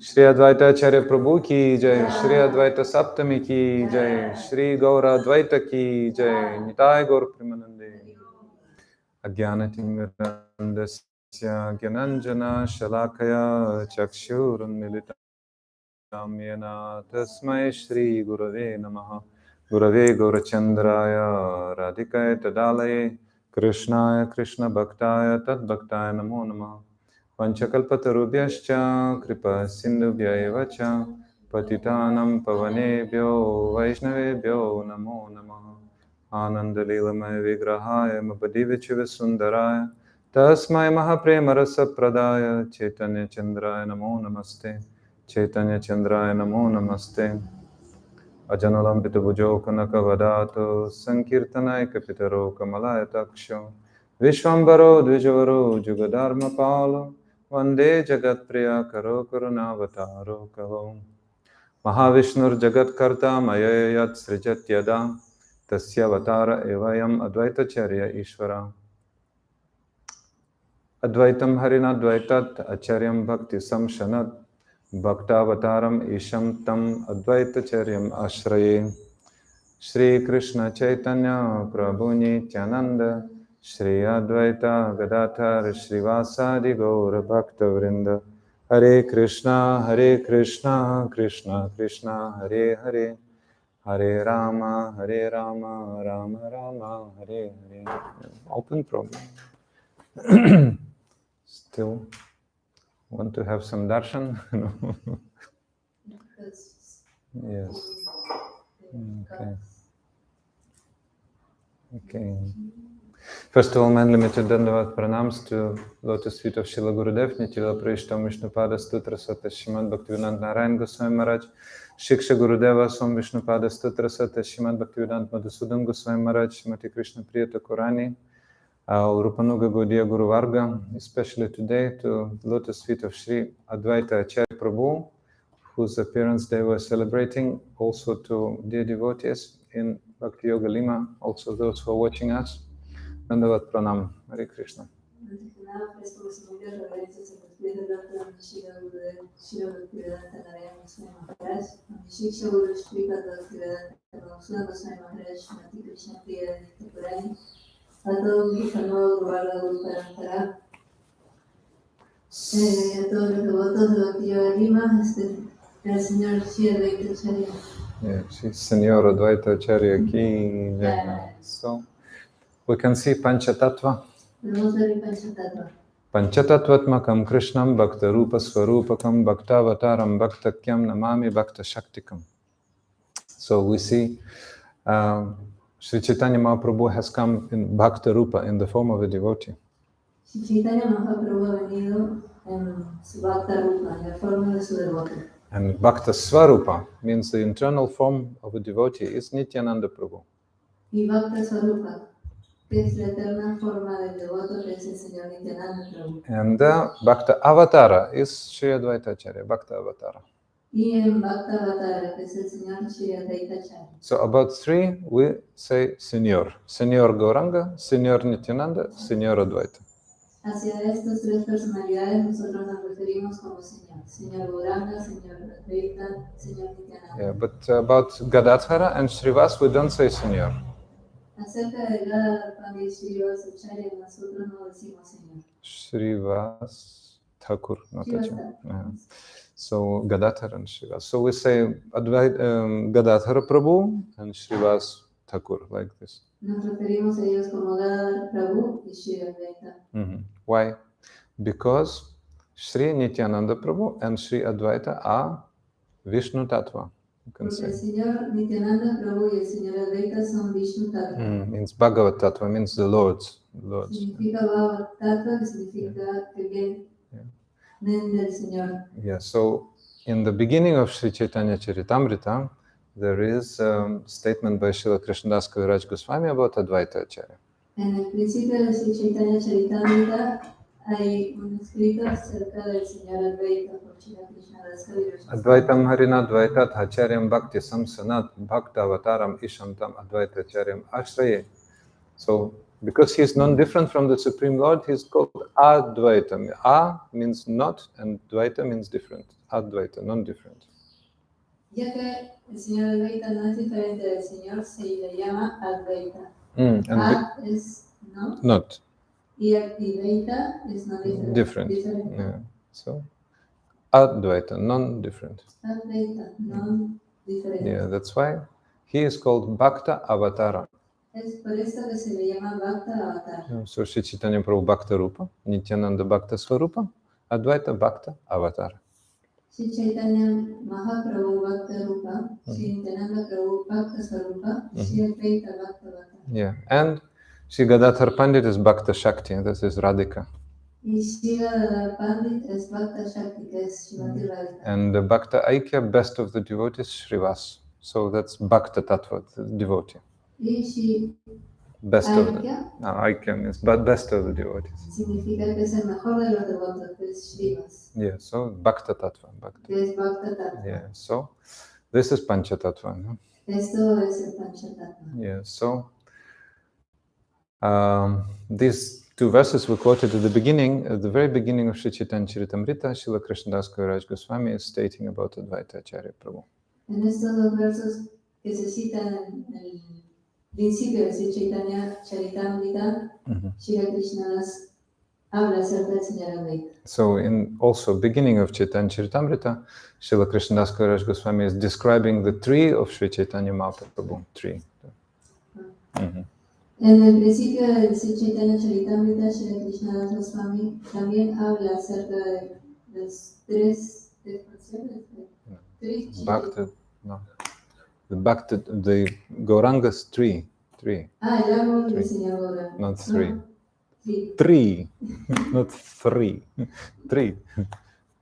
Shri Advaita Acharya Prabhu ki jai, Shri Advaita Saptami ki jai, Shri Gaura Advaita ki jai, Nitai Gaur Premanande. Ajnanatimmirandasya Gyananjana Shalakaya Chakshurunmilitam Yena Tasmai Shri Gurave Namaha Gurave Gaurachandraya Radhikaya Tadalaye Krishnaya Krishna Bhaktaya Tad Bhaktaya Namo Namaha Vanchakalpatarubhyascha Kripa Sindhubhya eva cha Patitanam Pavanebhyo Vaishnavebhyo Namo Namaha Ananda Leelamaya Vigrahaya Mapadivichiva Sundaraya Tasmai Mahaprema Rasa Pradaya Chaitanya Chandraya Namo Namaste Chaitanya Chandraya Namo Namaste Ajanalambita Bhujo Kanaka Vadato Sankirtanai Kapitaro Kamalaya Taksho Vishwambaro Dvijavaro Jugadharma Palo Vande Jagat Priya Karo Karunavataro Kalo Mahavishnur Jagat Karta Maya Yat Srijat Yada Tasya Vatara Evayam Advaita Charya Ishvara Advaitam Harina Advaitat Acharyam Bhakti Samshanat Bhaktavataram Isham Tam Advaita Charyam Ashraye Shri Krishna Chaitanya Prabhu Nityananda Shri Advaita Gadadhar Srivasadi Gaura Bhakta Vrinda Hare Krishna Krishna Krishna Hare Hare Hare Rama Rama Rama Hare Hare. Open problem. Still want to have some darshan? Yes. Okay. First of all, my unlimited dandavat pranams to lotus feet of Srila Gurudev, Nitila Prishtam Vishnupada Stutra Sata Shrimad Bhaktivedanta Narayan Goswami Maharaj, Shiksha Gurudeva Swam Vishnupada Stutra Sata Shrimad Bhaktivedanta Madhusudan Goswami Maharaj, Shrimati Krishna Priya Thakurani, Rupanuga Gaudiya Guru Varga, especially today to lotus feet of Sri Advaita Acharya Prabhu, whose appearance they were celebrating, also to dear devotees in Bhakti Yoga Lima, also those who are watching us. Dandavat Pranam. Hare Krishna. A todos los devotos de Bhakti Yoga Lima, el señor Shri Advaita Acharya. Señor Advaita Acharya ki jai. So, we can see Panchatattva. Panchatattvatmakam Krishnam Bhakta Rupa Swarupakam Bhaktavataram Bhaktakyam Namami Bhakta Shaktikam. So we see Sri Chaitanya Mahaprabhu has come in Bhakta Rupa, in the form of a devotee. Chaitanya Mahaprabhu ha venido en su Bhakta Rupa, en la forma de su devoto. And Bhakta Swarupa means the internal form of a devotee is Nityananda Prabhu. Y Bhakta Swarupa, que es la eterna forma del devoto, que es el señor Nityananda Prabhu. And Bhakta Avatara is Shri Advaita Acharya, Bhakta Avatara. Y en Bhakta Avatara, que es el señor Shri Advaita Acharya. So about three, we say Señor. Señor Gauranga, Señor Nityananda, Señor Advaita. Hacia estas tres personalidades nosotros nos referimos como Señor. Señor Gauranga, Señor Advaita, Señor Nityananda. Yeah, but about Gadadhara and Srivas, we don't say Señor. Acerca de Gadadhara y Srivas Acharya, nosotros no decimos Señor. Srivas Thakur, not Acharya. Yeah. So Gadadhara and Srivas. So we say Gadadhara Prabhu and Srivas Thakur, like this. Nos referimos a ellos como Gadadhara Prabhu y Shri Advaita. Why? Because Shri Nityananda Prabhu and Shri Advaita are Vishnu Tattva. You can Porque say. el señor Nityananda Prabhu y el señor Advaita son Vishnu Tattva. Means Bhagavat Tattva, means the Lords. Significa Bhagavat Tattva, que significa que vienen del Señor. Yeah, so in the beginning of Sri Chaitanya Charitamrita, there is a statement by Srila Krishnadas Kaviraj Goswami about Advaita Acharya. En el principio de Sri Chaitanya Charitamrita hay un escrito acerca del señor Advaita por Srila Krishnadas Kaviraj Goswami. Advaitam Harina Advaitat Acharyam Bhakti Samsanat Bhakta Avataram Isham Tam Advaita Acharyam Ashraye. So Because he is non-different from the Supreme Lord, he is called Advaita. A means not, and Dvaita means different. Advaita, non-different. Ya que el Señor Advaita no es diferente del Señor, se le llama Advaita. A es no. Not. Y Advaita es no diferente. Different. Yeah. So, Advaita, non-different. Advaita, non-diferente. Yeah, that's why he is called Bhakta Avatara. Es por esto que se le llama Bhakta Avatara. So, Shri Chaitanya Prabhu Bhakta Rupa, Nityananda Bhakta Swarupa, Advaita Bhakta Avatara. Shri Chaitanya Mahaprabhu Bhakta Rupa, Shri Nityananda Prabhu Bhakta Swarupa, Shri Advaita Bhakta Avatara. Yeah, and Shri Gadadhar Pandit is Bhakta Shakti, that is Radhika. Y Shri Gadadhar Pandit es Bhakta Shakti, que es Shrimati Radhika. And the Bhakta Aikya, best of the devotees, Srivas. So that's Bhakta Tattva, the devotee. Y Shri Best Aikya, of the Aikya means best of the devotees. significa que es el mejor de los devotos, que es Srivas. Yeah, so Bhakta Tattva. Que es Bhakta Tattva. Yeah, so this is Pancha Tattva. No? Esto es el Panchatattva. Yeah, so these two verses were quoted at the very beginning of Sri Chaitanya Charitamrita. Srila Krishnadas Kaviraj Goswami is stating about Advaita Acharya Prabhu. En estos dos versos que se citan en el principio de Sri Chaitanya Charitamrita, Shri Krishnadas habla acerca del Señor Advaita. So in also beginning of Chaitanya Charitamrita, Srila Krishnadas Kaviraj Goswami is describing the tree of Sri Chaitanya Mahaprabhu. Tree. En el principio de Sri Chaitanya Charitamrita, Shri Krishnadas Goswami también habla acerca de los tres expresiones. The Gauranga's tree. El árbol del Señor Gauranga. Not three. No, Three. Not three. Three.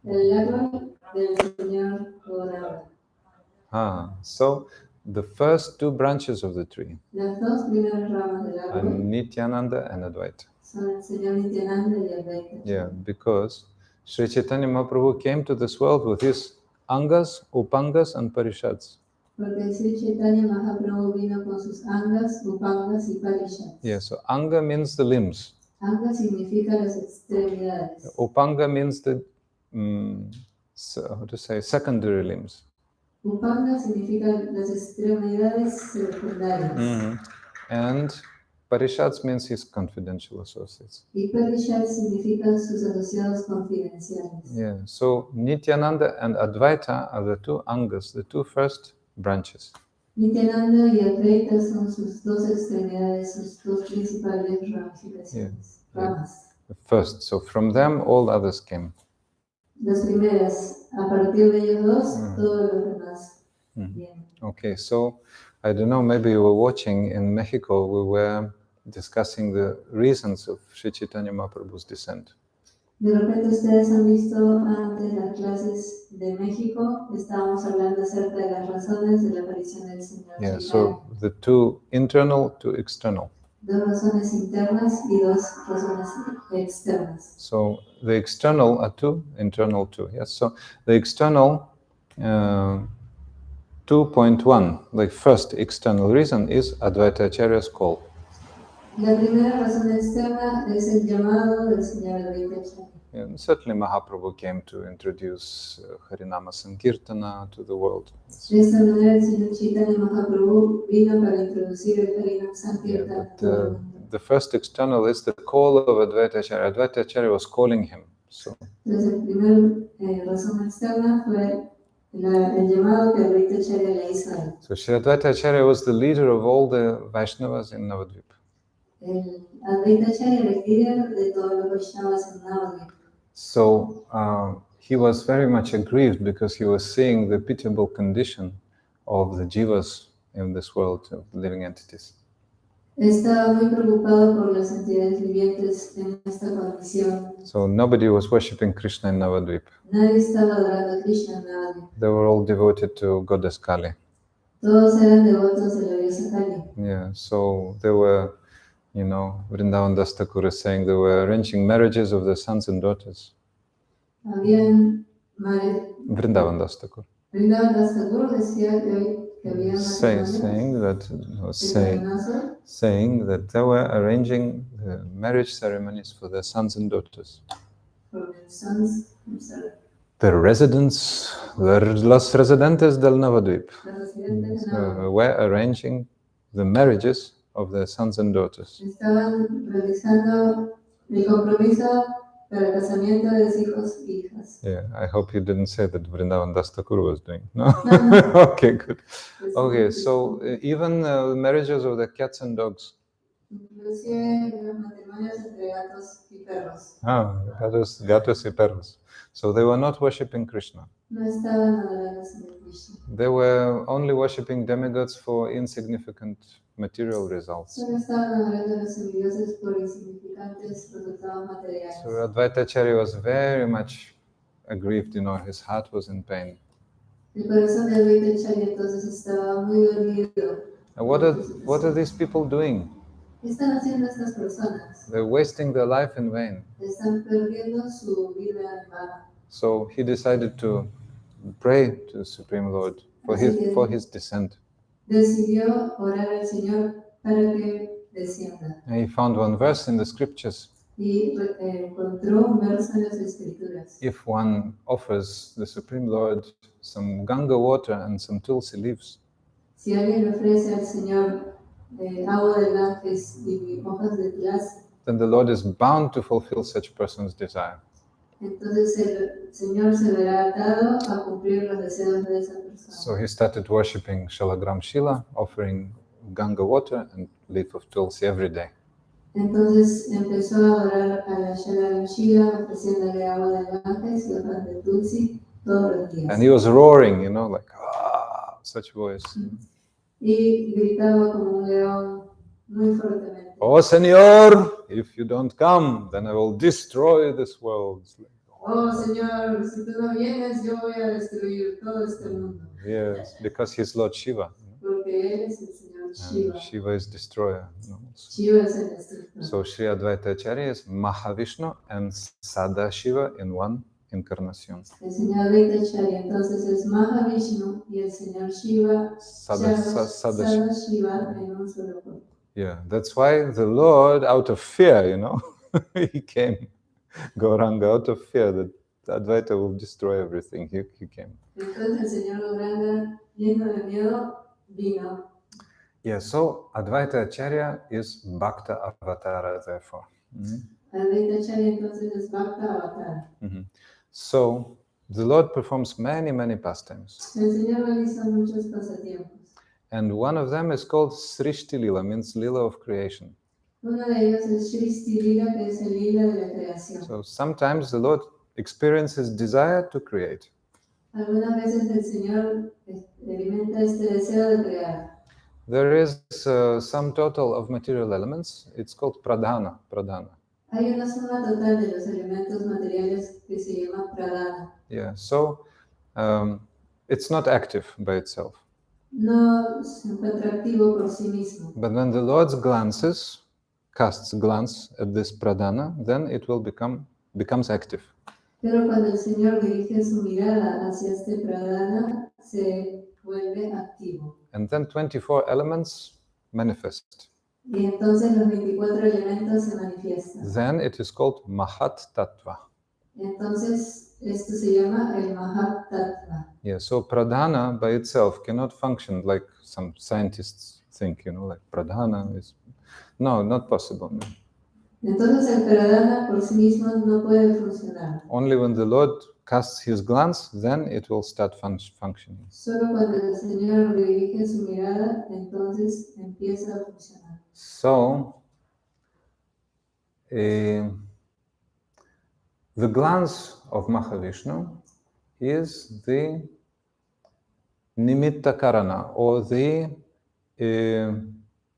El árbol del Señor Gauranga. So the first two branches of the tree Las dos primeras ramas del are árbol Nityananda and Advaita. son el Señor Nityananda y Advaita. Yeah, because Sri Chaitanya Mahaprabhu came to this world with his Angas, Upangas and Parishads. Porque Sri Chaitanya Mahaprabhu vino con sus angas, upangas y parishads. Yeah, so Anga means the limbs. Anga significa las extremidades. Upanga means the, secondary limbs. Upanga significa las extremidades secundarias. And Parishads means his confidential associates. Y parishads significan sus asociados confidenciales. Yeah, so Nityananda and Advaita are the two Angas, the two first branches. Nityananda y Advaita son sus dos extremidades, sus dos principales ramificaciones. Ramas. The first, so from them all others came. Las primeras, a partir de ellos dos, todos los demás. Bien. Okay, so I don't know, maybe you were watching in Mexico, we were discussing the reasons of Sri Chaitanya Mahaprabhu's descent. De repente ustedes han visto antes las clases de México, estábamos hablando acerca de las razones de la aparición del Señor. Yeah, so the two internal, two external. Dos razones internas y dos razones externas. So the external are two, internal two. Yes, so the external 2.1, the first external reason is Advaita Acharya's call. La primera razón externa es el llamado del Señor Advaita Acharya. And certainly Mahaprabhu came to introduce Harinama Sankirtana to the world. De esta manera el Señor Chaitanya Mahaprabhu vino para introducir el Harinama Sankirtana. The first external is the call of Advaita Acharya. Advaita Acharya was calling him. So. Entonces, la primera razón externa fue el llamado que Advaita Acharya le hizo a él. So Shri Advaita Acharya was the leader of all the Vaishnavas in Navadvip. El Advaita Acharya era el líder de todos los Vaishnavas en Navadvip. So he was very much aggrieved because he was seeing the pitiable condition of the jivas in this world, of living entities. Estaba muy preocupado por las entidades vivientes en esta condición. So nobody was worshipping Krishna in Navadvip. Nadie estaba adorando a Krishna en Navadvip. They were all devoted to Goddess Kali. Todos eran devotos de la diosa Kali. Yeah, so they were, you know, Vrindavan Das Thakur is saying they were arranging marriages of their sons and daughters. Habían Vrindavan Das Thakur. Vrindavan Das Thakur decía que que había matrimonios saying that they were arranging the marriage ceremonies for their sons and daughters. The residents, los residentes del Navadvip, were arranging the marriages of their sons and daughters. Estaban realizando el compromiso para el casamiento de sus hijos e hijas. Yeah, I hope you didn't say that Vrindavan Das Thakur was doing. No? No. Okay, good. Okay, so even marriages of the cats and dogs. Inclusive los matrimonios entre gatos y perros. Gatos y perros. So they were not worshipping Krishna. No estaban adorando a Señor Krishna. They were only worshipping demigods for insignificant material results. Solo estaban adorando a los semidioses por insignificantes resultados materiales. So Advaita Acharya was very much aggrieved, his heart was in pain. El corazón de Advaita Acharya entonces estaba muy dolido. And what are these people doing? ¿Qué están haciendo estas personas? They're wasting their life in vain. Están perdiendo su vida en vano. So he decided to pray to the Supreme Lord for his descent. Decidió orar al Señor para que descienda. And he found one verse in the scriptures. Y encontró un verso en las Escrituras. If one offers the Supreme Lord some Ganga water and some tulsi leaves, Si alguien le ofrece al Señor agua de Ganges y hojas de tulasi, then the Lord is bound to fulfill such person's desire. entonces el Señor se verá atado a cumplir los deseos de esa persona. So he started worshipping Shalagram Shila, offering Ganga water and leaf of tulsi every day. Entonces empezó a adorar a la Shalagram Shila, ofreciéndole agua de Ganges y hojas de tulsi todos los días. And he was roaring, like, such voice. Y gritaba como un león muy fuertemente. Oh, Señor, if you don't come, then I will destroy this world. Oh, Señor, si tú no vienes, yo voy a destruir todo este mundo. Yes, because he's Lord Shiva. Porque él es el Señor Shiva. And Shiva is destroyer. Shiva es el destructor. So Sri Advaita Acharya is Mahavishnu and Sada Shiva in one incarnation. El Señor Advaita Acharya entonces es Mahavishnu y el Señor Shiva, Sada Shiva en un solo cuerpo. Yeah, that's why the Lord, out of fear, he came. Gauranga, out of fear that Advaita will destroy everything, he came. Entonces el Señor Gauranga, lleno de miedo, vino. Yeah, so Advaita Acharya is Bhakta Avatara, therefore. Advaita Acharya entonces es Bhakta Avatara. So the Lord performs many, many pastimes. El Señor realiza muchos pasatiempos. And one of them is called Srishti Lila, means Lila of creation. Uno de ellos es Srishti Lila, que es el Lila de la creación. So sometimes the Lord experiences desire to create. Algunas veces el Señor experimenta este deseo de crear. There is some total of material elements. It's called pradhana. Hay una suma total de los elementos materiales que se llama pradhana. Yeah, so it's not active by itself. No se encuentra activo por sí mismo. But when the Lord casts glance at this pradhana, then it will becomes active. Pero cuando el Señor dirige su mirada hacia este pradhana, se vuelve activo. And then 24 elements manifest. Y entonces los 24 elementos se manifiestan. Then it is called Mahat Tattva. Entonces esto se llama el Mahat Tattva. Yeah, so pradhana by itself cannot function like some scientists think, like pradhana is... No, not possible. No. Entonces el pradhana por sí mismo no puede funcionar. Only when the Lord casts his glance, then it will start functioning. Solo cuando el Señor dirige su mirada, entonces empieza a funcionar. So, the glance of Mahavishnu is the nimitta karana, or the,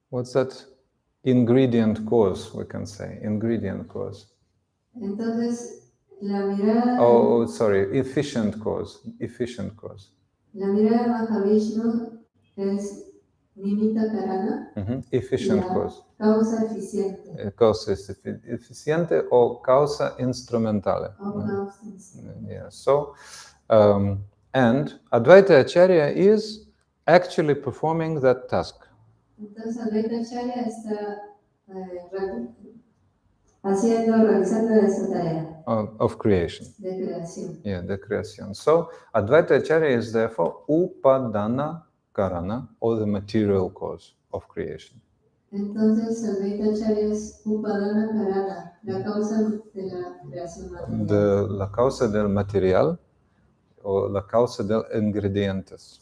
what's that? Ingredient cause, we can say, ingredient cause. Entonces, la mirada... Oh, sorry, efficient cause. La mirada de Mahavishnu es nimitta karana. Efficient cause. Causa eficiente. Causa eficiente o causa instrumentale. Yeah, so, and Advaita Acharya is actually performing that task. Entonces Advaita Acharya está realizando esa tarea of creation. de creación. Yeah, the creation. So Advaita Acharya is therefore Upadana Karana, or the material cause of creation. Entonces Advaita Acharya es Upadana Karana, la causa de la creación material. La causa del material o la causa del ingredientes.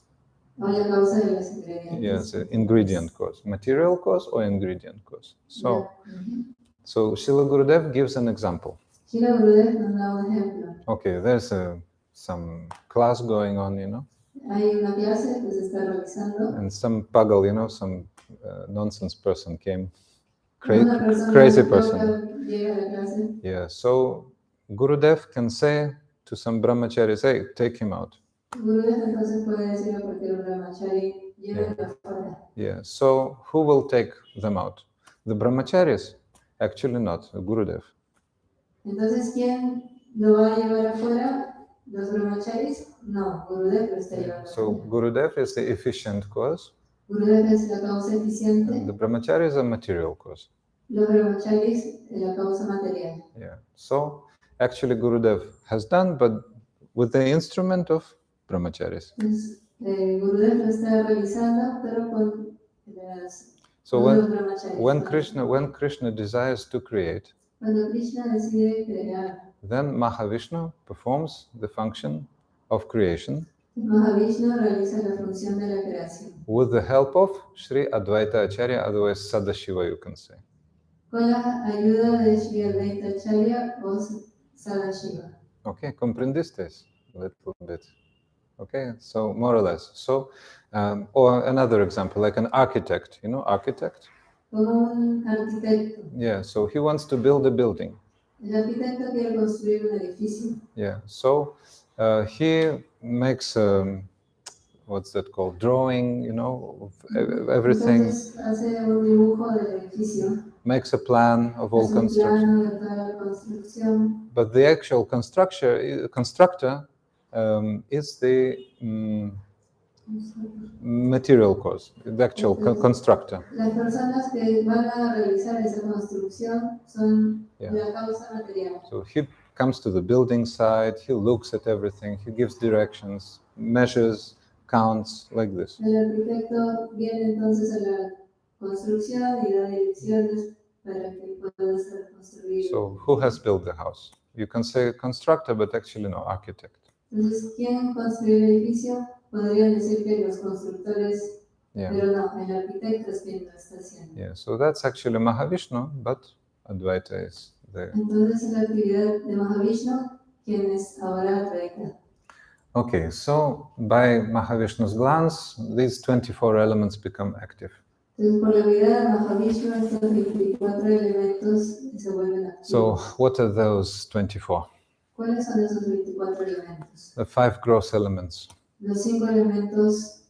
O la causa de los ingredientes. Yes, ingredient cause. Material cause or ingredient cause. So, so Srila Gurudev gives an example. Srila Gurudev nos da un ejemplo. Okay, there's some class going on, you know. Hay una clase que se está realizando. And some pagal, you know, some nonsense person came. Crazy person. Yeah, so Gurudev can say to some brahmacharis, hey, take him out. Gurudev entonces puede decir a cualquier brahmachari, llévenlo afuera. Yeah, so who will take them out? The brahmacharis? Actually not, Gurudev. Entonces, ¿quién lo va a llevar afuera? ¿Los brahmacharis? No, Gurudev lo está llevando. So Gurudev is the efficient cause. Gurudev es la causa eficiente. And the brahmacharis are material cause. Los brahmacharis es la causa material. Yeah. So actually Gurudev has done, but with the instrument of brahmacharis. Gurudev lo está realizando, pero con las. So when Krishna desires to create, cuando Krishna decide crear, then Mahavishnu performs the function of creation. Mahavishnu realiza la función de la creación. With the help of Sri Advaita Acharya, otherwise Sadashiva, you can say. Con la ayuda de Sri Advaita Acharya o Sadashiva. Okay, comprendiste a little bit. Okay, so more or less. So, or another example, like an architect, you know, architect? Como un arquitecto. Yeah, so he wants to build a building. El arquitecto quiere construir un edificio. Yeah, so he makes, what's that called, drawing, you know, of everything. Entonces, hace un dibujo del edificio. Makes a plan of all construction. But the actual constructor is the material cause, the actual constructor. Las personas que van a realizar esa construcción son la causa material. So he comes to the building site, he looks at everything, he gives directions, measures, counts, like this. El arquitecto viene entonces a la construcción y da direcciones para que pueda ser construido. So who has built the house? You can say constructor, but actually no, architect. Entonces, ¿quién construyó el edificio? Podrían decir que los constructores, pero no, el arquitecto es quien lo está haciendo. Yeah, so that's actually Mahavishnu, but Advaita is there. Entonces, es la actividad de Mahavishnu, quien es ahora Advaita. Okay, so by Mahavishnu's glance, these 24 elements become active. Entonces, por la mirada de Mahavishnu, estos 24 elementos se vuelven activos. So, what are those 24? ¿Cuáles son esos 24 elementos? The 5 gross elements. Los 5 elementos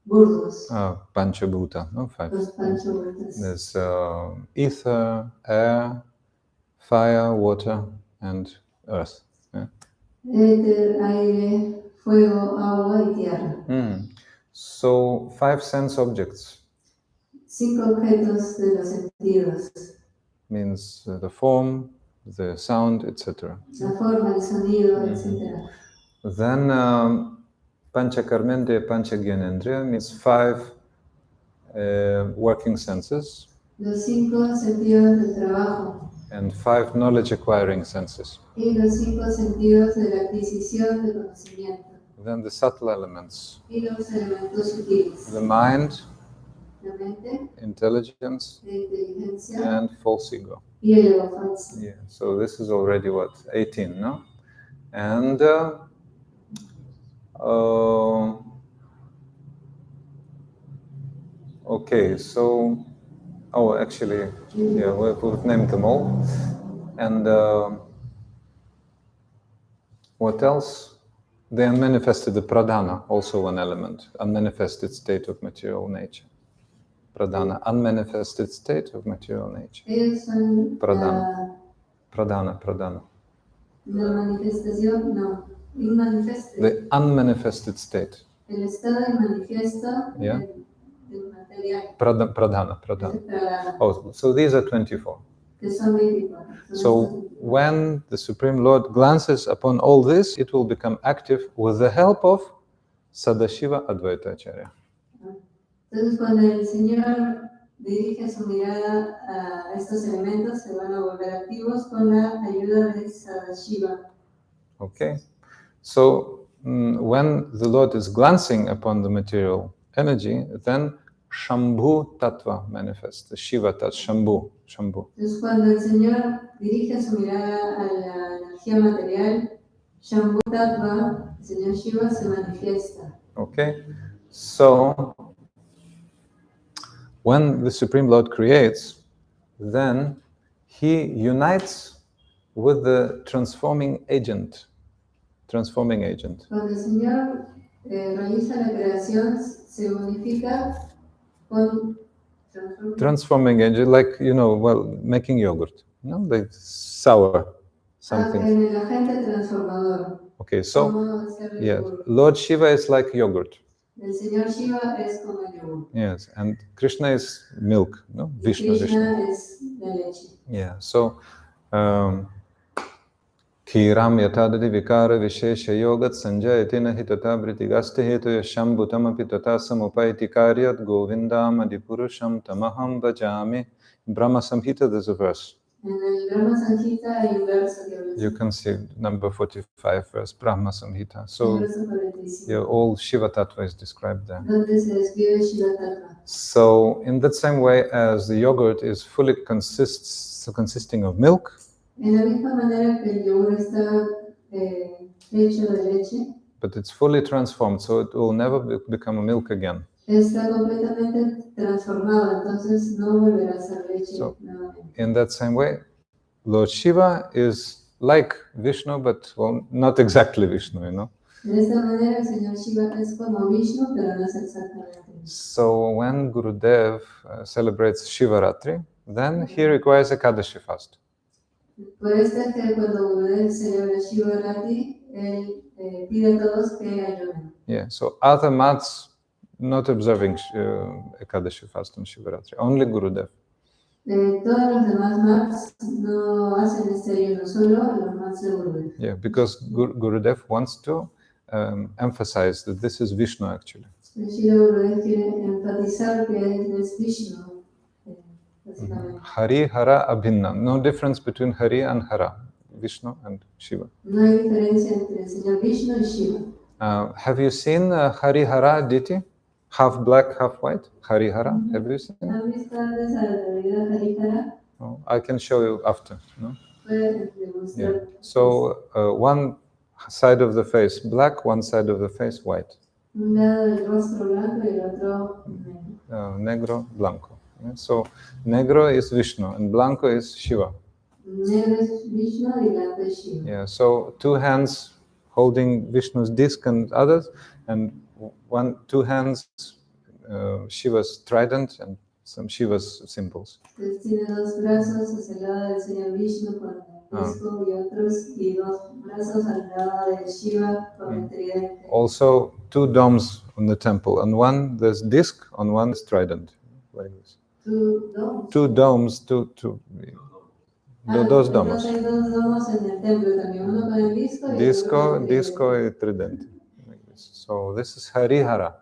burdos. Panchabhuta, no? 5. Los panchabhutas. There's ether, air, fire, water, and earth. Yeah? Éter, aire, fuego, agua y tierra. So, 5 sense objects. 5 objetos de los sentidos. Means the form, the sound, etc. La forma, el sonido, etc. Then Panchakarmendriya, Panchagyanendriya means 5 working senses. Los 5 sentidos del trabajo. And 5 knowledge acquiring senses. Y los 5 sentidos de la adquisición de conocimiento. Then the subtle elements. Y los elementos sutiles. The mind, la mente, intelligence, la inteligencia, and false ego. Y el ego falso. Yeah, so this is already what, 18, no? And okay, so actually, yeah, we've named them all. And what else? The unmanifested, the pradhana, also one element, unmanifested state of material nature. Pradhana, unmanifested state of material nature. Ellos son Pradhana. Pradhana. La manifestación, no, inmanifested. The unmanifested state. El estado de manifiesto Yeah. del material. Pradhana. Pradhana. Oh, so these are 24. Que son 24. So when the Supreme Lord glances upon all this, it will become active with the help of Sadashiva Advaita Acharya. Entonces, cuando el Señor dirige su mirada a estos elementos, se van a volver activos con la ayuda de Sadashiva. Okay, so when the Lord is glancing upon the material energy, then Shambhu Tattva manifests, the Shiva Tattva, Shambhu. Entonces, cuando el Señor dirige su mirada a la energía material, Shambhu Tattva, el Señor Shiva, se manifiesta. Okay, so when the Supreme Lord creates, then he unites with the transforming agent. Cuando el Señor realiza la creación, se unifica con transforming agent, like, making yogurt, like sour something. El agente transformador. Okay, so yes, Lord Shiva is like yogurt. El Señor Shiva es como el yogur. Yes, and Krishna is milk, no? Vishnu. Es la leche. Yeah, so Kiram yatadadi vikara vishesha yogat sanjayati nahi tata vritigasti hetu yasham bhutamapi tata samupaiti karyat govindam adipurusham tamaham bhajami. In Brahma Samhita there's a verse. En el Brahma Samhita hay un verso que you can see number 45 verse Brahma Samhita. So all Shiva Tattva is described there. So in that same way as the yogurt is fully consisting of milk, en la misma manera que el yogur está hecho de leche, but it's fully transformed, so it will never become a milk again. Está completamente transformado, entonces no volverá a ser leche. So, in that same way, Lord Shiva is like Vishnu, but not exactly Vishnu, De esta manera, el Señor Shiva es como Vishnu, pero no es exactamente. So when Gurudev celebrates Shivaratri, then he requires a Ekadashi fast. Por esto es que cuando Gurudev celebra Shivaratri, él pide a todos que ayunen. Yeah, so other mats not observing Ekadashi fast on Shivaratri, only Gurudev. Todos los demás mats no hacen este ayuno, solo los mats de Gurudev. Yeah, because Gurudev wants to emphasize that this is Vishnu actually. Gurudev quiere enfatizar que es Vishnu. Hari, Hara, Abhinna. No difference between Hari and Hara, Vishnu and Shiva. No hay diferencia entre el Señor Vishnu y Shiva. Have you seen Hari Hara deity? Half black, half white? Hari Hara, have you seen? ¿Han visto antes a la deidad Hari Hara? Oh, I can show you after. No? Yeah. So one side of the face black, one side of the face white. Un lado del rostro blanco y el otro negro. Negro, blanco. Yeah? So negro is Vishnu and blanco is Shiva. Negro es Vishnu y blanco es Shiva. Yeah, so two hands holding Vishnu's disc and others, and two hands Shiva's trident and some Shiva's symbols. Tiene dos brazos hacia el lado del Señor Vishnu con el disco y otros, y dos brazos al lado de Shiva con el tridente. Also, two domes on the temple, and one there's disc, on one is trident, like this. Two domes. Two domes, dos domos. Hay dos domos en el templo también, uno con el disco y disco y tridente. Like this. So this is Harihara.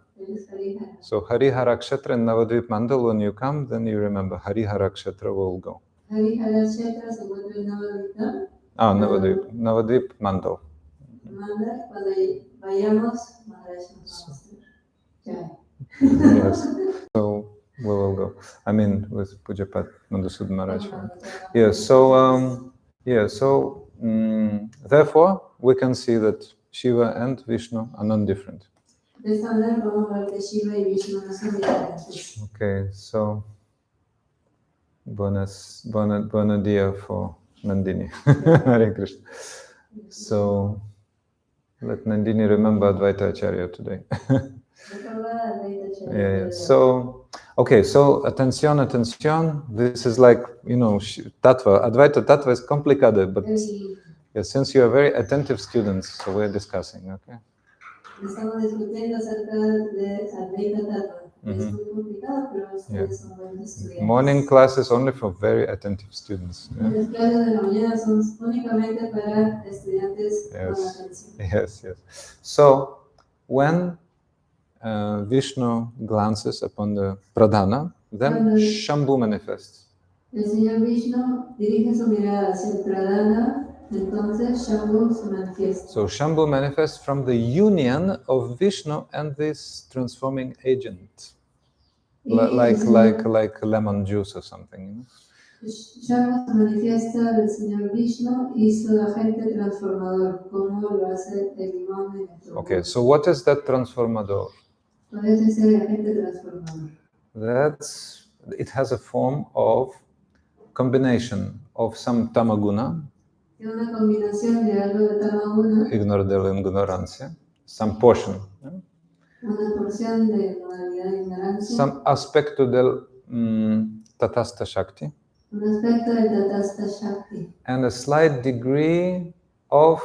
So Harihara Kshetra in Navadvip Mandal, when you come, then you remember Harihara Kshetra will go. Harihara Kshetra se encuentra en Navadvip. Navadvip Mandal. Mandal, cuando vayamos, Maharaj nos Yes. So we will go. I mean, with Pujapat Madhusud Maharaj. Yeah. So therefore, we can see that Shiva and Vishnu are non-different. Okay, so buona dia for Nandini. Hare Krishna. So let Nandini remember Advaita Acharya today. Yeah. So, okay, so attention. This is like, Tattva. Advaita Tattva is complicated, but since you are very attentive students, so we're discussing, okay? Estamos discutiendo acerca de Advaita Tattva. Es muy complicado, pero ustedes son buenos estudiantes. Morning class is only for very attentive students. Yeah? Las clases de la mañana son únicamente para estudiantes con atención. Yes. So, when Vishnu glances upon the pradhana, then Shambhu manifests. El señor Vishnu dirige su mirada hacia el pradhana, entonces Shambhu se manifiesta. So Shambhu manifests from the union of Vishnu and this transforming agent, like lemon juice or something. You know? Shambhu se manifiesta del señor Vishnu y su agente transformador, como lo hace el limón en el jugo. Okay, so what is that transformador? ¿Cuál es ese agente transformador? It has a form of combination of some tamaguna, Tiene una combinación de algo de tamaguna, ignorancia, some portion, una porción de modalidad de ignorancia, some aspecto del tatastha shakti, un aspecto del tatastha shakti, and a slight degree of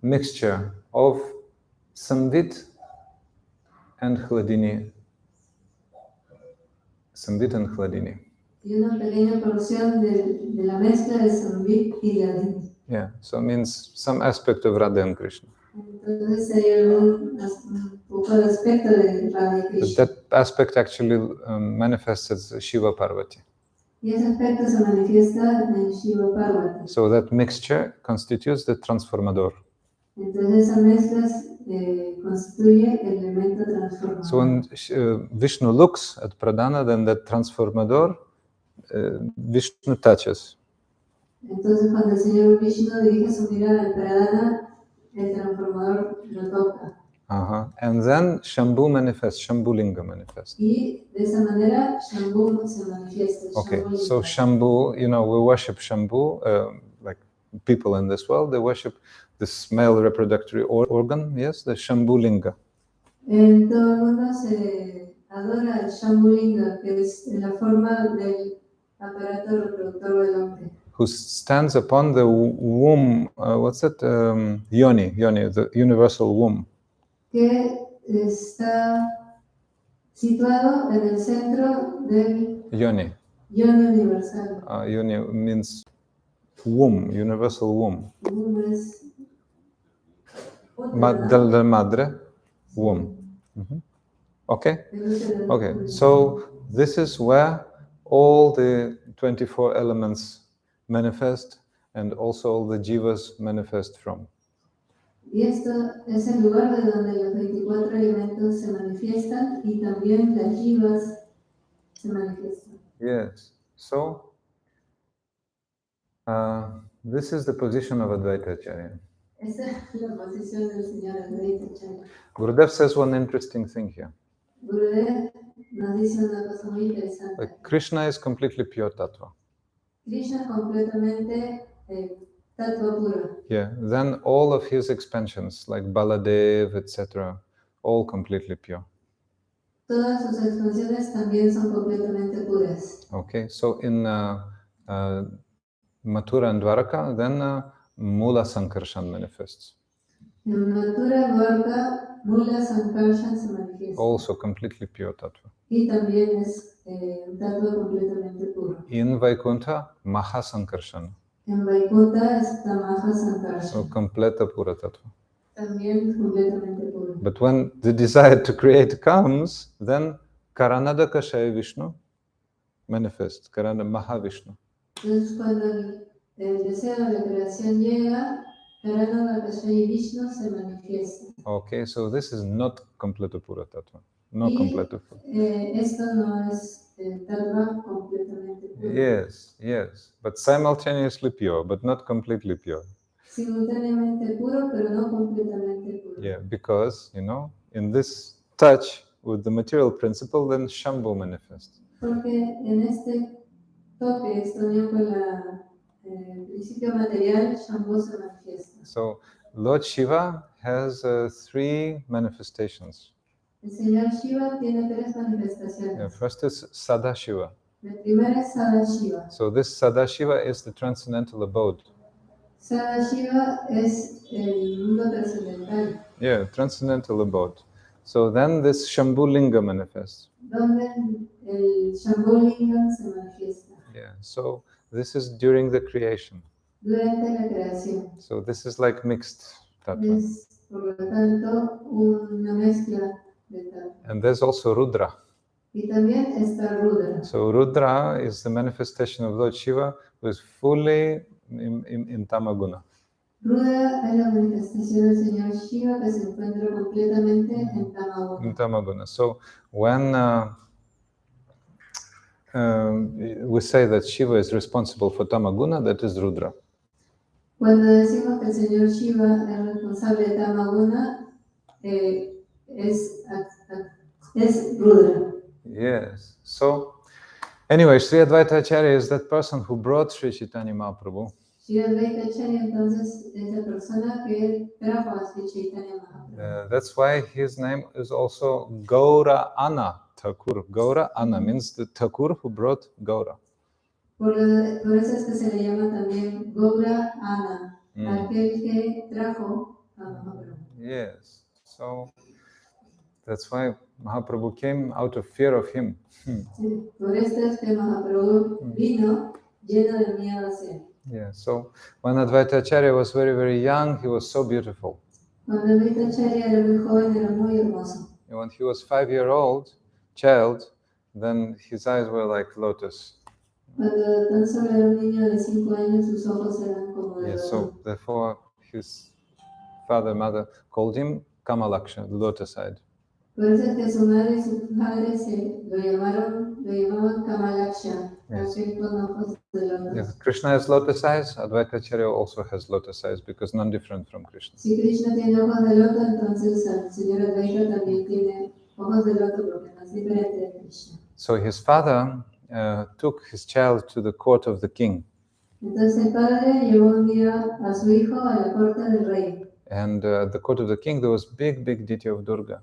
mixture of samvit and hladini. Samvit and hladini. y una pequeña porción de la mezcla de Samvit y Hladini. Yeah, so it means some aspect of Radha and Krishna. Entonces hay un poco de aspecto de Radha y But Krishna. that aspect actually manifests as Shiva Parvati. Y ese aspecto se manifiesta en Shiva Parvati. So that mixture constitutes the transformador. Entonces esa mezcla constituye el elemento transformador. So when Vishnu looks at Pradhana, then that transformador Vishnu touches. Entonces cuando el señor Vishnu dirige su mirada al pradhana, el transformador lo toca. And then Shambhu manifests, Shambhu Linga manifests. Y de esa manera Shambhu se manifiesta. Okay, so Shambhu, we worship Shambhu, like people in this world, they worship this male reproductory organ, yes, the Shambhu Linga. En todo el mundo se adora el Shambhu Linga, que es la forma del aparato reproductor del hombre. Who stands upon the womb, yoni, the universal womb. Que está situado en el centro del Yoni. Yoni universal. Yoni means womb, universal womb. Womb es Del madre, womb. Okay? Okay, so this is where all the 24 elements manifest and also all the jivas manifest from. Y esto es el lugar de donde los 24 elementos se manifiestan y también las jivas se manifiestan. Yes, so this is the position of Advaita Acharya. Esa es la posición del señor Advaita Acharya. Gurudev says one interesting thing here. Gurudev nos dice una cosa muy interesante. Like Krishna is completely pure tattva. Krishna completamente tattva puro. Yeah, then all of his expansions, like Baladev, etc., all completely pure. Todas sus expansiones también son completamente puras. Okay, so in Mathura and Dwaraka, then Mula Sankarshan manifests. En Mathura, Dwarka, Mula Sankarshan se manifiesta. Also completely pure tattva. Y también es tattva completamente puro. In Vaikuntha, Maha Sankarshan. En Vaikuntha está Maha Sankarshan. So completa pura tattva. También completamente puro. But when the desire to create comes, then Karanada Kashaya Vishnu manifests, Karana Mahavishnu. Entonces cuando el deseo de la creación llega, Karana Kashaya Vishnu se manifiesta. Okay, so this is not completa pura tattva. No completa pura. Esto no es tattva completamente puro. Yes, but simultaneously pure, but not completely pure. Simultáneamente puro, pero no completamente puro. Yeah, because, in this touch with the material principle, then Shambhu manifests. Porque en este toque, esta unión con el principio material, Shambhu se manifiesta. So, Lord Shiva has 3 manifestations. El Señor Shiva tiene 3 manifestaciones. Yeah, first is Sadashiva. La primera es Sadashiva. So this Sadashiva is the transcendental abode. Sadashiva es el mundo trascendental. Yeah, transcendental abode. So then this Shambhu Linga manifests. Donde el Shambhu-lingam se manifiesta. Yeah, so this is during the creation. Durante la creación. So this is like mixed tattva. Es, por lo tanto, una mezcla de tattva. And there's also Rudra. Y también está Rudra. So Rudra is the manifestation of Lord Shiva who is fully in Tamaguna. Rudra es la manifestación del Señor Shiva que se encuentra completamente en Tamaguna. In Tamaguna. So when we say that Shiva is responsible for Tamaguna, that is Rudra. Cuando decimos que el Señor Shiva es responsable de Tamaguna, es Rudra. Yes. So, anyway, Sri Advaita Acharya is that person who brought Sri Chaitanya Mahaprabhu. Sri Advaita Acharya entonces es la persona que trajo a Sri Chaitanya Mahaprabhu. That's why his name is also Gaura Anna Thakur. Gaura Anna means the Thakur who brought Gaura. Por eso es que se le llama también Gaura Anna, aquel que trajo a Mahaprabhu. Yes. So that's why Mahaprabhu came out of fear of him. Sí, por esto es que Mahaprabhu vino lleno de miedo hacia él. Yeah. So when Advaita Acharya was very, very young, he was so beautiful. Cuando Advaita Acharya era muy joven, era muy hermoso. And when he was 5-year-old child, then his eyes were like lotus. Cuando tan solo era un niño de 5 años, sus ojos eran como de So loto. therefore his father, mother called him Kamalaksha, the lotus-eyed. Por eso es que su madre y su padre lo llamaban Kamalaksha, aquel con ojos de loto. If Krishna has lotus eyes, Advaita Acharya also has lotus eyes because none different from Krishna. Si Krishna tiene ojos de loto, entonces el señor Advaita también tiene ojos de loto porque no es diferente de Krishna. So his father took his child to the court of the king. Entonces el padre llevó un día a su hijo a la corte del rey. And the court of the king, there was big deity of Durga.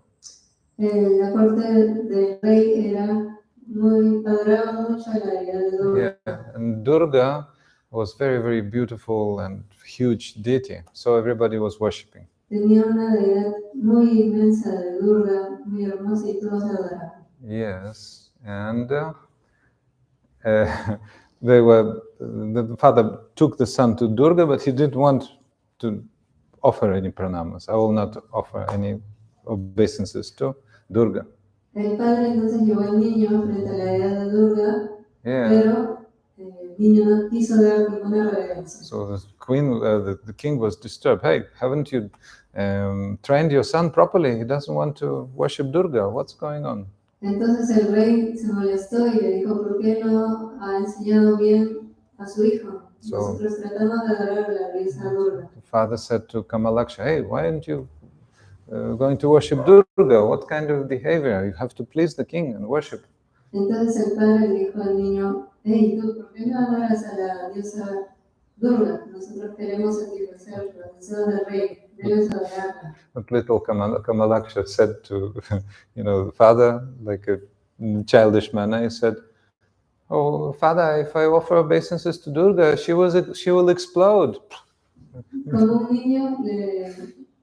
La corte del rey adoraba mucho a la deidad de Durga. Yeah, and Durga was very beautiful and huge deity, so everybody was worshipping. Tenía una deidad muy inmensa de Durga, muy hermosa y todos la adoraban. Yes, and the father took the son to Durga, but he didn't want to offer any pranamas. I will not offer any obeisances to Durga. El padre entonces llevó al niño frente a la deidad de Durga, pero el niño no quiso dar ninguna reverencia. So the queen, the king was disturbed. Hey, haven't you trained your son properly? He doesn't want to worship Durga. What's going on? Entonces el rey se molestó y le dijo, ¿por qué no ha enseñado bien a su hijo? Nosotros tratamos de adorar a la diosa Durga. The father said to Kamalaksha, hey, why aren't you going to worship Durga? What kind of behavior? You have to please the king and worship. Entonces el padre le dijo al niño, hey, ¿tú por qué no adoras a la diosa Durga? Nosotros queremos satisfacer los deseos del rey. Debes adorarla. But little Kamalaksha said to, the father, like a childish manner, he said, oh, father, if I offer obeisances to Durga, she will explode. Como un niño,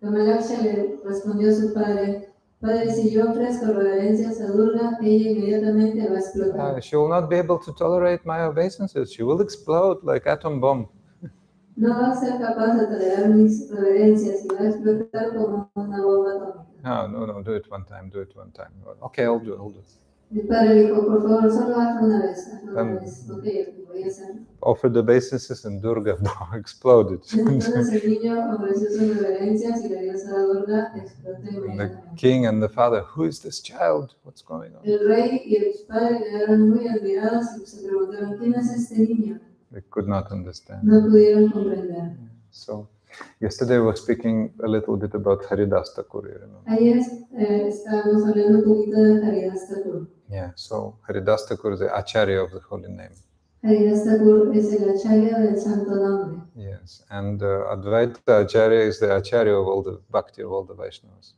Kamalaksha le respondió a su padre, padre, si yo ofrezco reverencias a Durga, ella inmediatamente va a explotar. She will not be able to tolerate my obeisances. She will explode like atom bomb. No va a ser capaz de tolerar mis reverencias y va a explotar como una bomba atómica. No, do it one time. Okay, I'll do it. El padre dijo, por favor, solo hazlo una vez. Okay, voy a hacer. Offered obeisances and Durga exploded. Entonces el niño ofreció sus reverencias y la diosa Durga explotó inmediatamente. The king and the father, who is this child? What's going on? El rey y el padre quedaron muy admirados y se preguntaron, ¿quién es este niño? They could not understand. No pudieron comprender. So, yesterday we were speaking a little bit about Haridas Thakur, you remember? Ayer estábamos hablando un poquito de Haridas Thakur. Yeah, so Haridas Thakur is the Acharya of the holy name. Haridas Thakur es el Acharya del santo nombre. Yes, and Advaita Acharya is the Acharya of all the Bhakti, of all the Vaishnavas.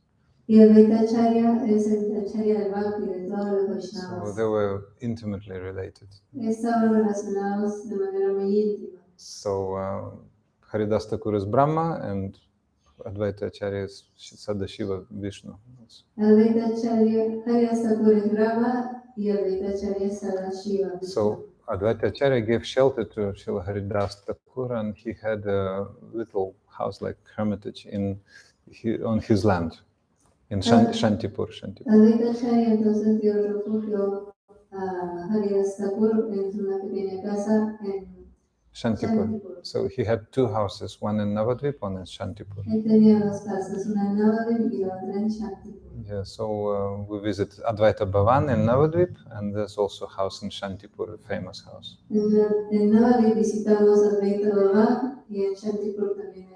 Y Advaita Acharya es el Acharya del Bhakti de todos los Vaishnavas. So they were intimately related. Estaban relacionados de manera muy íntima. So Haridas Thakur is Brahma and Advaita Acharya is Sadashiva Vishnu. Advaita Acharya, Haridas Thakur is Brahma, y Advaita Acharya is Sadashiva Vishnu. So Advaita Acharya gave shelter to Srila Haridas Thakur, and he had a little house like hermitage on his land, in Shantipur. Advaita Acharya entonces dio refugio a Haridas Thakur en una pequeña casa en Shantipur. So he had two houses, one in Navadvip, one in Shantipur. Él tenía dos casas, una en Navadvip y la otra en Shantipur. Yeah, so we visit Advaita Bhavan in Navadvip, and there's also a house in Shantipur, a famous house. En Navadvip visitamos Advaita Bhavan y en Shantipur también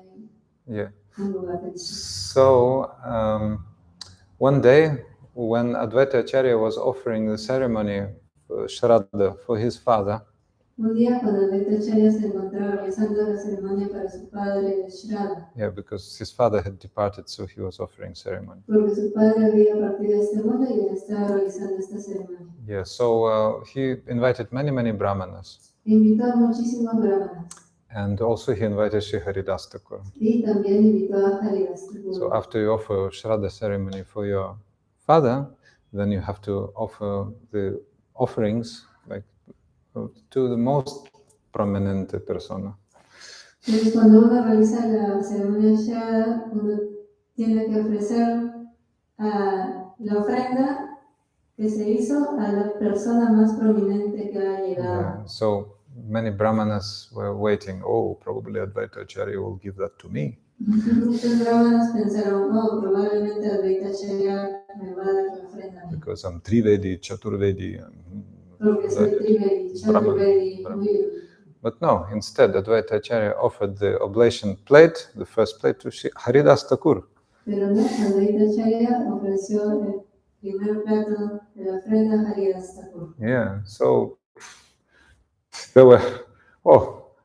hay un lugar de visita. So one day, when Advaita Acharya was offering the ceremony Shraddha for his father, un día cuando Advaita Acharya se encontraba realizando la ceremonia para su padre de Shraddha. Yeah, because his father had departed, so he was offering ceremony. Porque su padre había partido de este mundo y él estaba realizando esta ceremonia. Yeah, so he invited many brahmanas. Invitó a muchísimos brahmanas. And also he invited Sri Haridas Thakur. Y también invitó a Haridas Thakur. So after you offer Shraddha ceremony for your father, then you have to offer the offerings like to the most prominent persona. Entonces, cuando uno realiza la ceremonia Shraddha, uno tiene que ofrecer la ofrenda que se hizo a la persona más prominente que ha llegado. Yeah, so many brahmanas were waiting. Oh, probably Advaita Acharya will give that to me. Muchos brahmanas pensaron, oh, probablemente Advaita Acharya me va a dar la ofrenda. Because I'm Trivedi, Chaturvedi. Porque soy Trivedi, Chaturvedi. But no, instead Advaita Acharya offered the oblation plate, the first plate, to Haridas Thakur. Pero no, Advaita Acharya ofreció el primer plato de la ofrenda a Haridas Thakur. Yeah, so there were,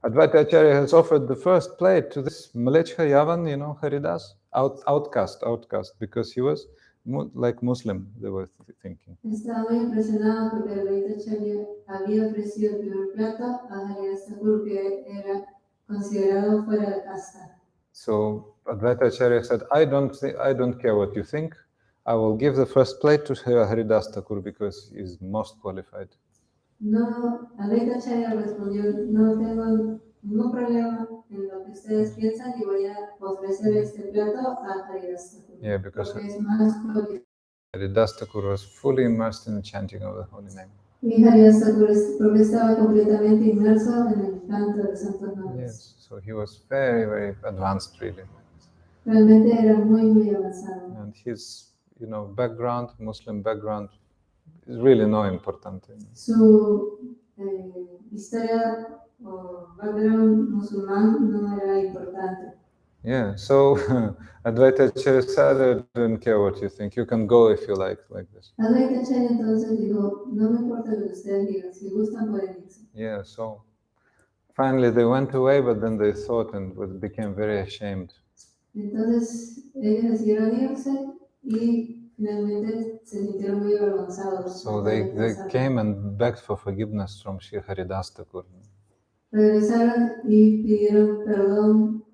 Advaita Acharya has offered the first plate to this Mlechha Yavan, Haridas, outcast, because he was like Muslim, they were thinking. Estaba muy impresionado porque Advaita Acharya había ofrecido el primer plato a Haridas Thakur, que era considerado fuera de casta. So Advaita Acharya said, I don't care what you think. I will give the first plate to Haridas Thakur because he is most qualified. No, Advaita Acharya respondió, no tengo ningún problema en lo que ustedes piensan y voy a ofrecer este plato a Haridas Thakur. Yeah, because es más Haridas Thakur was fully immersed in the chanting of the holy name. Y Haridas Thakur porque estaba completamente inmerso en el canto de los santos nombres. Yes, so he was very advanced, really. Realmente era muy avanzado. And his, background, Muslim background, is really no important. Su historia o background musulmán no era importante. Yeah, so Advaita Acharya said, I don't care what you think. You can go if you like this. Advaita Acharya entonces dijo, no me importa lo que ustedes digan, si gustan pueden irse. Yeah, so finally they went away, but then they thought and became very ashamed. Entonces ellos decidieron irse y finalmente se sintieron muy avergonzados. So they came and begged for forgiveness from Sri Haridas Thakur. Regresaron y pidieron perdón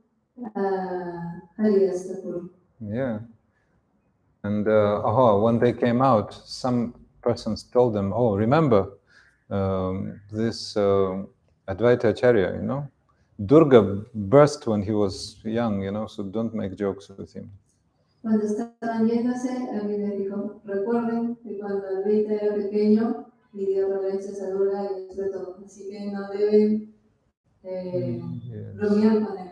a Haridas Thakur. Yeah. And when they came out, some persons told them, oh, remember this Advaita Acharya, Durga burst when he was young, so don't make jokes with him. Cuando estaban yéndose, alguien les dijo, recuerden que cuando Advaita era pequeño, pidió reverencias a Durga y eso es todo. Así que no deben bromear con él.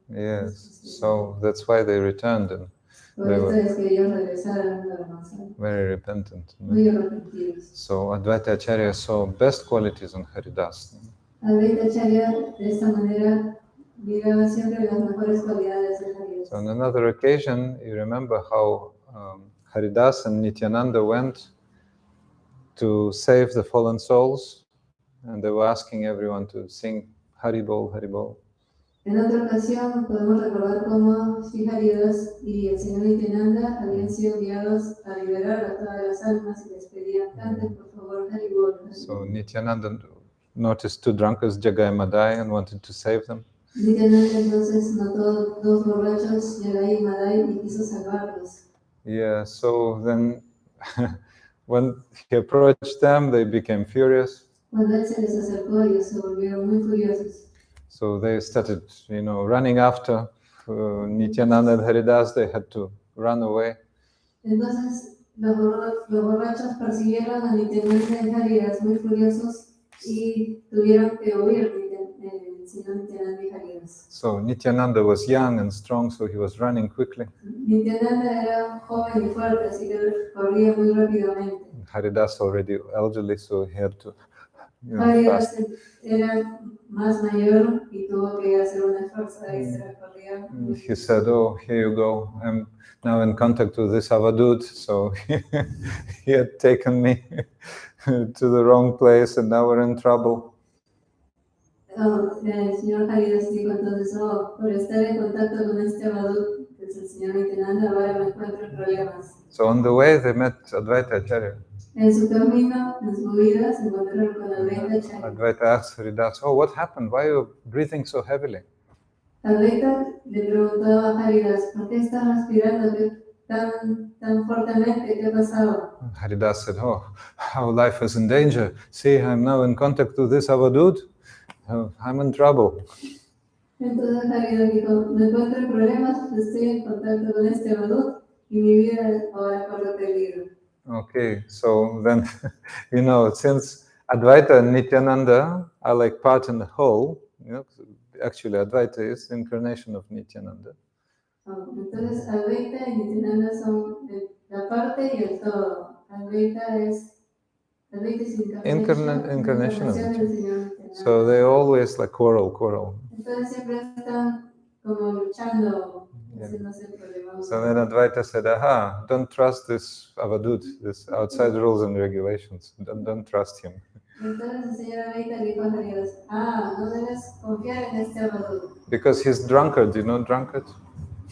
Yes, so that's why they returned and they were very repentant. Muy arrepentidos. So Advaita Acharya saw best qualities in Haridas. Advaita Acharya de esta manera miraba siempre las mejores cualidades de Haridas. So on another occasion, you remember how Haridas and Nityananda went to save the fallen souls, and they were asking everyone to sing Haribol, Haribol. En otra ocasión podemos recordar cómo Sri Haridas y el señor Nityananda habían sido enviados a liberar a todas las almas y les pedían, canten por favor Haribol. So Nityananda noticed two drunkards, Jagai Madai, and wanted to save them. Nityananda entonces notó dos borrachos, Yadai y Madai, y quiso salvarlos. Yeah, so then when he approached them, they became furious. Cuando él se les acercó, ellos se volvieron muy furiosos. So they started, running after Nityananda and Haridas. They had to run away. Entonces los borrachos persiguieron a Nityananda y Haridas muy furiosos y tuvieron que huir el señor Nityananda y Haridas. So Nityananda was young and strong, so he was running quickly. Nityananda era joven y fuerte, así que corría muy rápidamente. Haridas already elderly, so he had to, Haridas fast. era más mayor y tuvo que hacer un esfuerzo extra, corría. He said, "Oh, here you go. I'm now in contact with this Avadut." So he had taken me to the wrong place, and now we're in trouble. El señor Haridas dijo entonces, por estar en contacto con este Avadut, que es el señor Nityananda, ahora me encuentro en problemas. So on the way, they met Advaita Acharya. En su camino, en su vida, se encontraron con Advaita Acharya. Advaita asked Haridas, "Oh, what happened? Why are you breathing so heavily?" Advaita le preguntó a Haridas, ¿por qué estás respirando tan fuertemente? ¿Qué ha pasado? Haridas said, "Oh, our life is in danger. See, I'm now in contact with this Avadut. I'm in trouble." Entonces Haridas dijo, me encuentro en problemas, estoy en contacto con este Avadut y mi vida ahora corre peligro. Okay, so then, since Advaita and Nityananda are like part and whole, actually Advaita is the incarnation of Nityananda. Entonces Advaita y Nityananda son la parte y el todo. Advaita es incarnation of Nityananda. So they always like quarrel. Entonces siempre están como luchando, haciéndose problemas. So then Advaita said, "Aha, don't trust this Avadut, this outside rules and regulations. Don't trust him." Entonces el señor Advaita le dijo a Haridas, no debes confiar en este Avadut. Because he's drunkard, drunkard?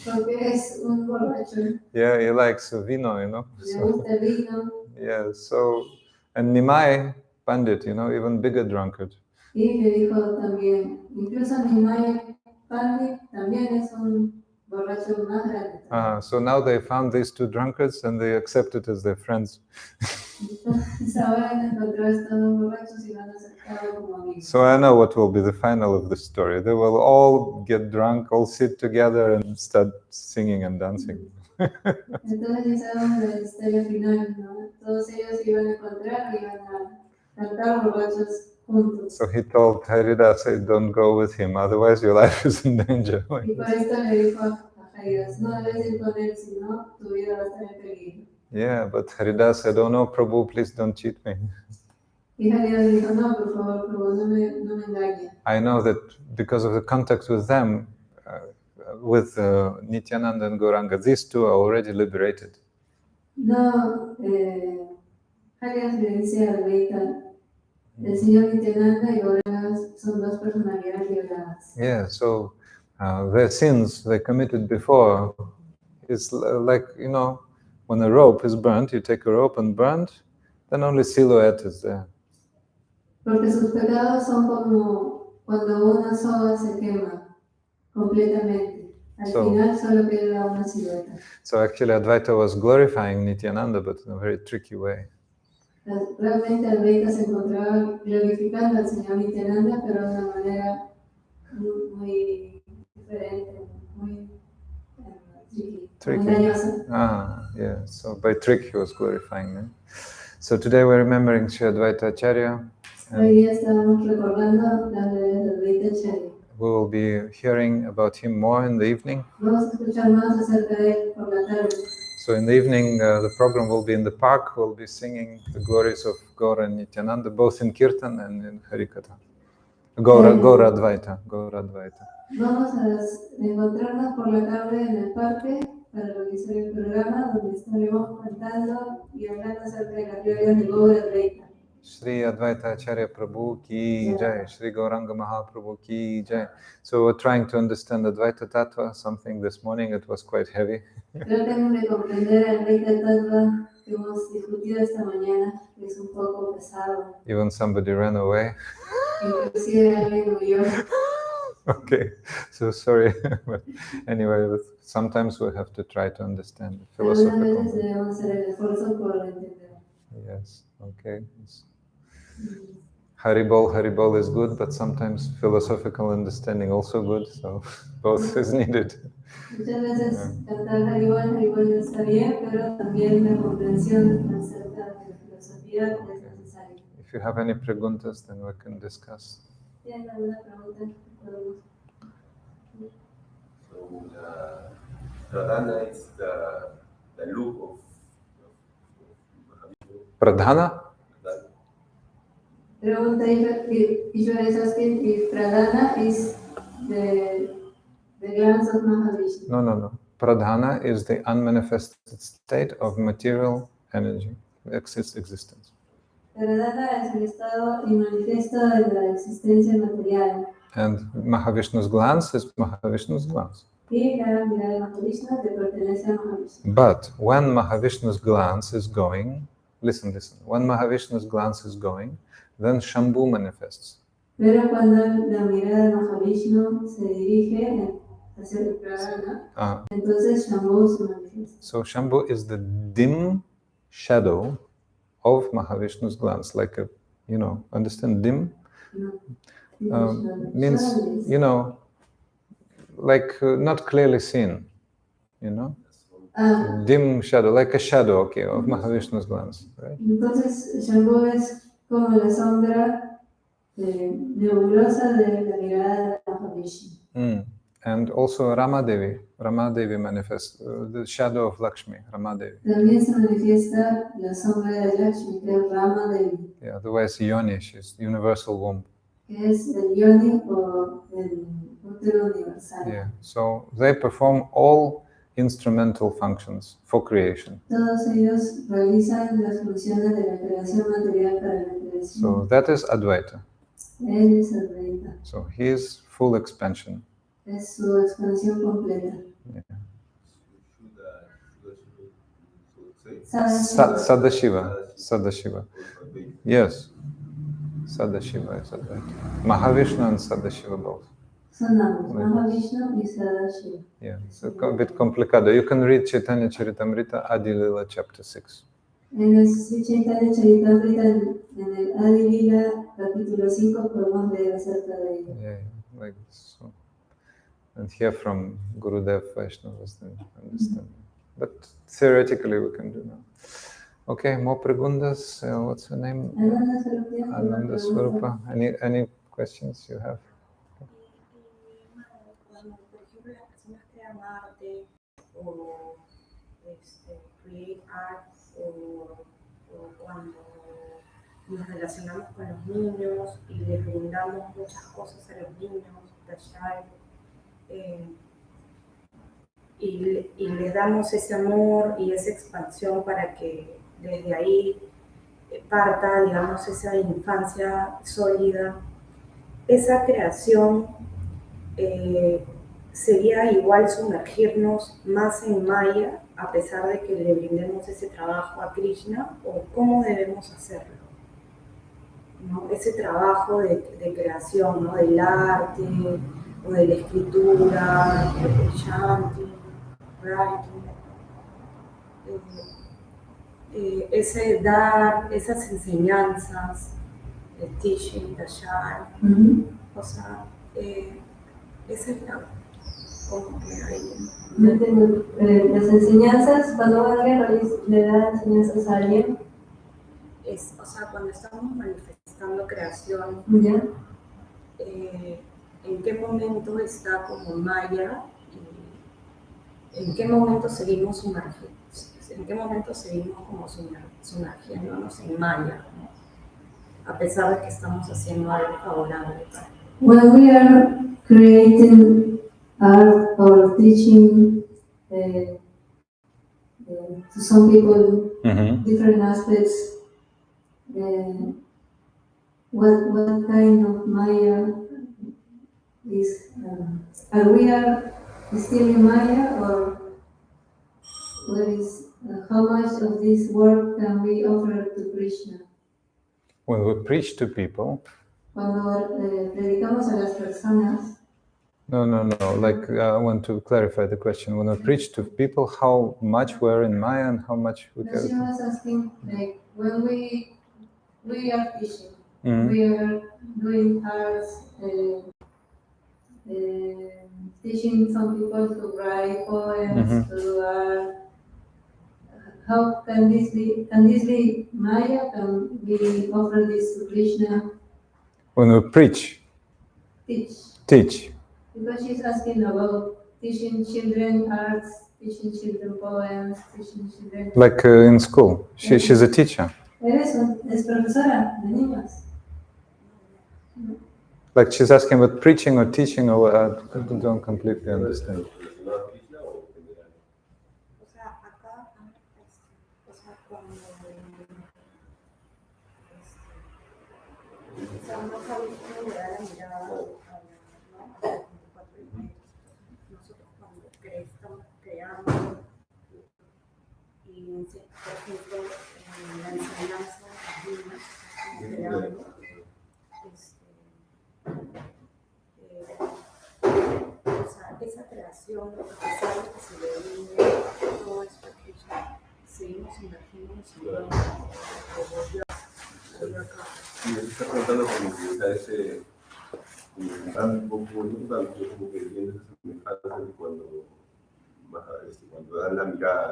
Porque es un borracho. Yeah, he likes vino, Le gusta el vino. Yeah, so, and Nimai Pandit, even bigger drunkard. Y le dijo también, incluso Nimai Pandit también es un borracho más grande. So now they found these two drunkards and they accepted as their friends. So I know what will be the final of the story. They will all get drunk, all sit together and start singing and dancing. Entonces ya sabemos la historia final, ¿no? Todos ellos iban a encontrar y iban a cantar borrachos juntos. So he told Haridas, "Don't go with him, otherwise your life is in danger." Y por esto le dijo a Haridas, no debes ir con él, si no, tu vida va a estar en peligro. Yeah, but Haridas said, "Oh no, Prabhu, please don't cheat me." Y Haridas dijo, no, por favor, Prabhu, no me engañe. I know that because of the contact with them, with Nityananda and Gauranga, these two are already liberated. No, Haridas le dice a Advaita, el señor Nityananda y Gauranga son dos personalidades liberadas. Yeah, so their sins they committed before is like, when a rope is burnt, you take a rope and burnt, then only silhouette is there. Porque sus pecados son como cuando una soga se quema completamente. Al final solo queda una silueta. So actually Advaita was glorifying Nityananda, but in a very tricky way. Realmente Advaita se encontraba glorificando al señor Nityananda, pero de una manera muy diferente, muy tricky. Yeah. So by trick he was glorifying them. So today we're remembering Sri Advaita Acharya. Hoy día estamos recordando las de Advaita Acharya. We will be hearing about him more in the evening. Vamos a escuchar más acerca de él por la tarde. So in the evening, the program will be in the park. We'll be singing the glories of Gaura and Nityananda, both in Kirtan and in Harikatha. Gaura Advaita. Vamos a encontrarnos por la tarde en el parque para realizar el programa donde estaremos cantando y hablando acerca de las glorias de Gaura Advaita. Shri Advaita Acharya Prabhu ki jai, Shri Gauranga Mahaprabhu ki jai. So we're trying to understand Advaita Tattva, something this morning, it was quite heavy. Tratemos de comprender el Advaita Tattva que hemos discutido esta mañana, que es un poco pesado. Even somebody ran away. Inclusive alguien huyó. Okay, so sorry, but anyway, sometimes we have to try to understand the philosophical. Yes, okay. Haribol is good, but sometimes philosophical understanding also good, so both is needed. Muchas veces cantar Haribol está bien, pero también la comprensión acerca de la filosofía es necesaria. If you have any preguntas, then we can discuss. ¿Tienen alguna pregunta? So Pradhana is the look of Pradhana? Pregunta Ishwara is asking if Pradhana is the glance of Mahavishnu. No. Pradhana is the unmanifested state of material energy, its existence. Pradhana es el estado inmanifiesto de la existencia material. And Mahavishnu's glance is Mahavishnu's glance. Y la mirada de Mahavishnu le pertenece a Mahavishnu. But when Mahavishnu's glance is going, listen, when Mahavishnu's glance is going, then Shambhu manifests. Pero cuando la mirada de Mahavishnu se dirige hacia el Pradhana, entonces Shambhu se manifiesta. So Shambhu is the dim shadow of Mahavishnu's glance, like a, understand dim? No. Means, like not clearly seen, dim shadow, like a shadow, okay, of Mahavishnu's glance, right? Entonces Shambhu es como la sombra nebulosa de la mirada de Mahavishnu. And also Ramadevi manifests, the shadow of Lakshmi, Ramadevi. También se manifiesta la sombra de Lakshmi, que es Ramadevi. Yeah, otherwise Yoni, she's universal womb. Que es el Yoni o el útero universal. Yeah, so they perform all instrumental functions for creation. Todos ellos realizan las funciones de la creación material para la creación. So that is Advaita. Él es Advaita. So he is full expansion. Es su expansión completa. Yeah. Sadashiva. Yes. Sadashiva is Advaita. Mahavishnu and Sadashiva both. Son ambos, Mahavishnu y Sadashiva. Yeah, it's a bit complicado. You can read Chaitanya Charitamrita Adi Lila chapter 6. En el Chaitanya Charitamrita, en el Adi Lila capítulo 5, podemos leer acerca de ello. Yeah, like this. So. And hear from Gurudev Vaishnavas, then understand. But theoretically we can do now. Okay, more preguntas. What's her name? Ananda Swarupa. Any questions you have? Cuando, por ejemplo, las personas crean arte o create art o cuando nos relacionamos con los niños y les brindamos muchas cosas a los niños, tallar, y les damos ese amor y esa expansión para que desde ahí parta, digamos, esa infancia sólida. Esa creación sería igual sumergirnos más en Maya a pesar de que le brindemos ese trabajo a Krishna, o cómo debemos hacerlo, ¿no? Ese trabajo de creación, ¿no? Del arte o de la escritura, del chanting, writing, ese dar esas enseñanzas, el teaching, tallar, o sea, esa es la, como que hay. Las enseñanzas, cuando alguien le da enseñanzas a alguien, o sea, cuando estamos manifestando creación, ¿en qué momento está como Maya? ¿En qué momento seguimos sumergiendo? ¿En qué momento seguimos como sumergiéndonos en Maya, ¿no? A pesar de que estamos haciendo algo favorable? When we are creating art or teaching to some people different aspects, what kind of Maya is? Are we still in Maya, or what is? How much of this work can we offer to Krishna? When we preach to people, cuando predicamos a las personas, No. Like, I want to clarify the question. When we preach to people, how much we're in Maya and how much we No, care. she was asking, like, when we are teaching, Mhm. we are doing arts, teaching some people to write poems, to do art. How can this be? Can this be Maya? Can we offer this to Krishna? When we preach, teach. Because she's asking about teaching children arts, teaching children poems, teaching children. Like in school, she's a teacher. Es profesora de niños. Like she's asking about preaching or teaching, or I don't completely understand. O sea, acá, o sea, cuando uno sabe cómo le da la mirada a los 24 elementos, nosotros cuando estamos creando, y por ejemplo, en la enseñanza de Lima, creando, o sea, esa creación, a pesar de que se le brinde todo esto a Krishna, seguimos sumergiéndonos en todo Y me está preguntando como que, o sea, ese, un poco, no tanto, como que viendo esa semejanza de cuando dan la mirada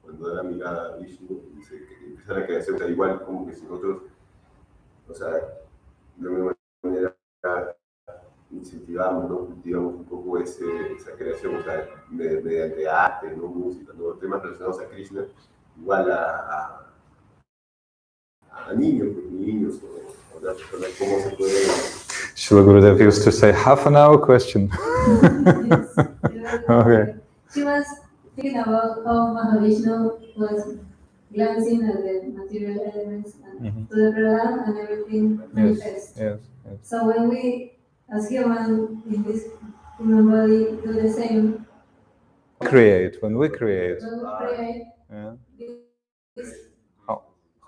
cuando da la mirada a Vishnu, dice que empieza la creación, o sea, igual como que si nosotros, o sea, de alguna manera incentivamos, ¿no? Cultivamos un poco esa creación, o sea, mediante arte, ¿no? Música, ¿no? Temas relacionados a Krishna, igual a niños o las personas, cómo se puede... Srila Gurudev used to say, half an hour question. Yes. Okay. She was thinking about how Mahavishnu was glancing at the material elements and to the Prahlad and everything manifest. Yes. So when we, as humans in this human body, do the same, When we create, yeah.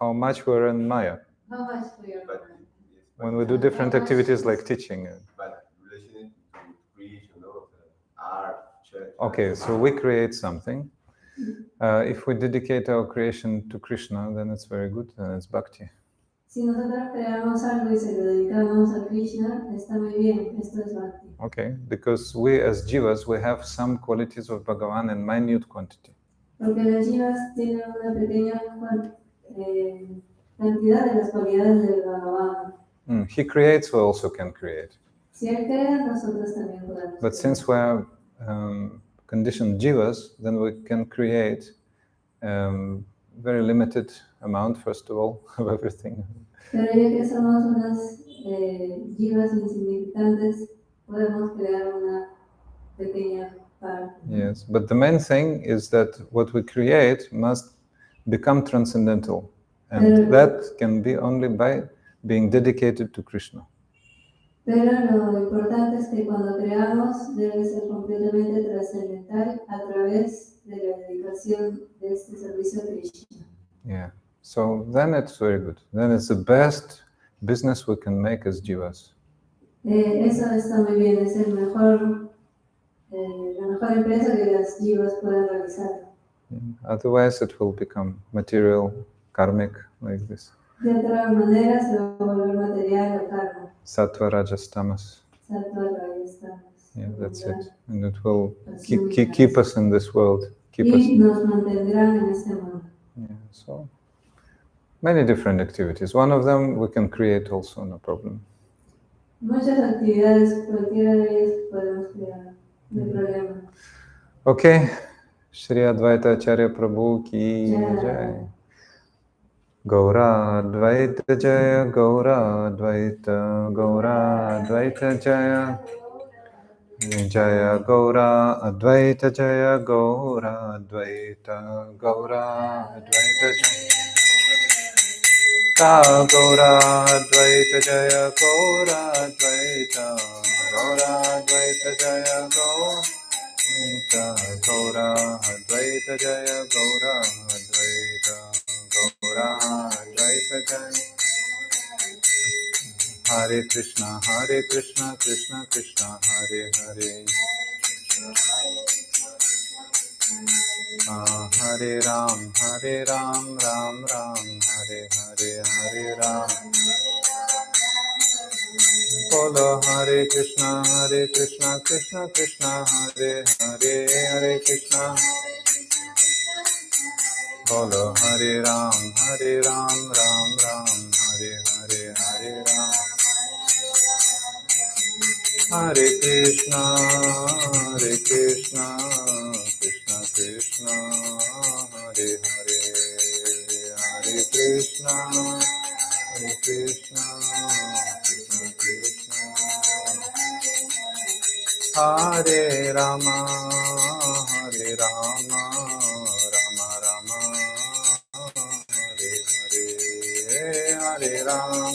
how much we're in Maya. How much we are. When we do different activities like teaching. But relation to creation, no? Art, church. Okay, so we create something. If we dedicate our creation to Krishna, then it's very good, and it's bhakti. Si nosotros creamos algo y se lo dedicamos a Krishna, está muy bien, esto es bhakti. Okay, because we as jivas, we have some qualities of Bhagavan in minute quantity. Porque las jivas tienen una pequeña cantidad de las cualidades del Bhagavan. He creates, we also can create. Si él crea, nosotros también podemos. But since we are conditioned jivas, then we can create very limited amount, first of all, of everything. Pero ya que somos unas jivas insignificantes, podemos crear una pequeña parte. Yes, but the main thing is that what we create must become transcendental, and that can be only by being dedicated to Krishna. Pero lo importante es que cuando creamos debe ser completamente trascendental a través de la dedicación de este servicio a Krishna. Yeah, so then it's very good. Then it's the best business we can make as jivas. Eso está muy bien, es la mejor empresa que las jivas pueden realizar. Otherwise, it will become material, karmic, like this. De otra manera se va a volver material o karma. Sattva, Rajas, Tamas. Sattva, Rajas, Tamas. Yeah, that's it. And it will keep us in this world. Nos mantendrán en este mundo. Yeah, so many different activities. One of them we can create also, no problem. Muchas actividades, cualquiera de ellas podemos crear, no hay problema. Okay, Shri Advaita Acarya Prabhu ki jai. Gaura Advaita Jaya, Gaura Advaita, Gaura Advaita Jaya. Jaya Gaura Advaita Jaya, Gaura Advaita, Gaura Advaita Jaya. Gaura Advaita Jaya, Gaura Advaita, Gaura Advaita Jaya, Gaura Advaita Jaya, Gaura Advaita, Gaura Advaita Jaya. Hare Krishna, Krishna Krishna, Hare Hare. Hare Ram, Ram Ram, Hare Hare, Hare Ram. Bolo Hare Krishna, Krishna Krishna, Hare Hare, Hare Krishna. Bolo Hare Ram, Ram Ram, Hare Hare, Hare Ram. Hare Krishna, Krishna Krishna, Hare Hare, Hare Krishna, Krishna Krishna, Hare Rama, Rama Rama, Hare Hare, Hare Rama,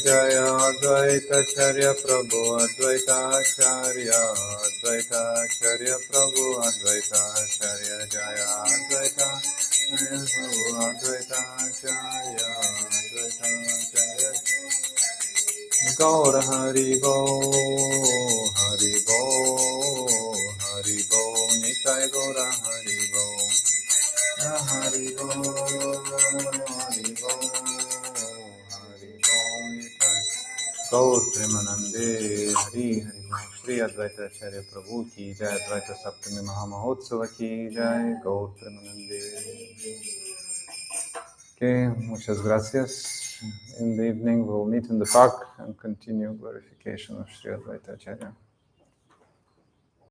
Jaya Advaita Acharya Prabhu Advaita Acharya Prabhu Advaita Acharya Jaya Advaita Prabhu Advaita Acharya Gaur Hari Bo Nitai Gaura Hari Bo Hari Bo Gaur Premanande Hari Hari Shri Advaita Acharya Prabhu ki Jai, Advaita Saptami Mahamahotsava ki Jai, Gaur Premanande. Okay, muchas gracias. In the evening we'll meet in the park and continue glorification of Shri Advaita Acharya.